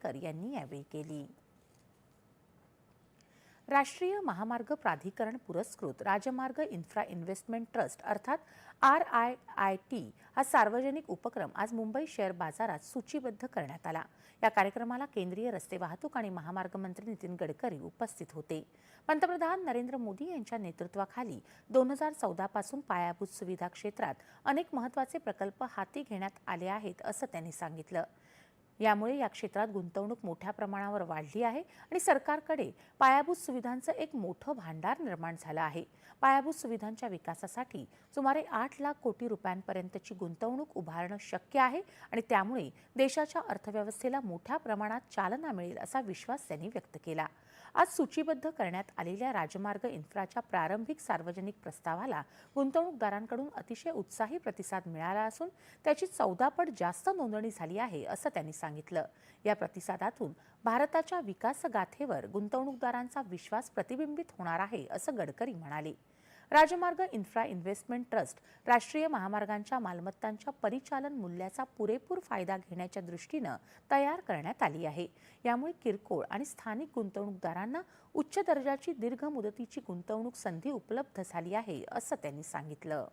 गडकर यांनी यावेळी केली। राष्ट्रीय महामार्ग प्राधिकरण पुरस्कृत राजमार्ग इन्फ्रा इन्व्हेस्टमेंट ट्रस्ट अर्थात RIIT हा सार्वजनिक उपक्रम आज मुंबई शेअर बाजारात सूचीबद्ध करण्यात आला। या कार्यक्रमाला केंद्रीय रस्ते वाहतूक आणि महामार्ग मंत्री नितीन गडकरी उपस्थित होते। पंतप्रधान नरेंद्र मोदी यांच्या नेतृत्वाखाली 2014 पासून पायाभूत सुविधा क्षेत्रात अनेक महत्त्वाचे प्रकल्प हाती घेण्यात आले आहेत असं त्यांनी सांगितलं। यामुळे या क्षेत्रात गुंतवणूक मोठ्या प्रमाणावर वाढली आहे आणि सरकारकडे पायाभूत सुविधांचं एक मोठं भांडार निर्माण झालं आहे। पायाभूत सुविधांच्या विकासासाठी सुमारे 8 लाख कोटी रुपयांपर्यंतची गुंतवणूक उभारणं शक्य आहे आणि त्यामुळे देशाच्या अर्थव्यवस्थेला मोठ्या प्रमाणात चालना मिळेल असा विश्वास त्यांनी व्यक्त केला। आज सूचीबद्ध करण्यात आलेल्या राजमार्ग इन्फ्राच्या प्रारंभिक सार्वजनिक प्रस्तावाला गुंतवणूकदारांकडून अतिशय उत्साही प्रतिसाद मिळाला असून त्याची 14 पट जास्त नोंदणी झाली आहे असं त्यांनी सांगितलं। या प्रतिसादातून भारताच्या विकासगाथेवर गुंतवणूकदारांचा विश्वास प्रतिबिंबित होणार आहे असं गडकरी म्हणाले। राजमार्ग इन्फ्रा इन्व्हेस्टमेंट ट्रस्ट राष्ट्रीय महामार्गांच्या मालमत्तांच्या परिचालन मूल्याचा पुरेपूर फायदा घेण्याच्या दृष्टीने तयार करण्यात आली आहे। यामुळे किरकोळ आणि स्थानिक गुंतवणूकदारांना उच्च दर्जाची दीर्घ मुदतीची गुंतवणूक संधी उपलब्ध झाली आहे असं त्यांनी सांगितलं।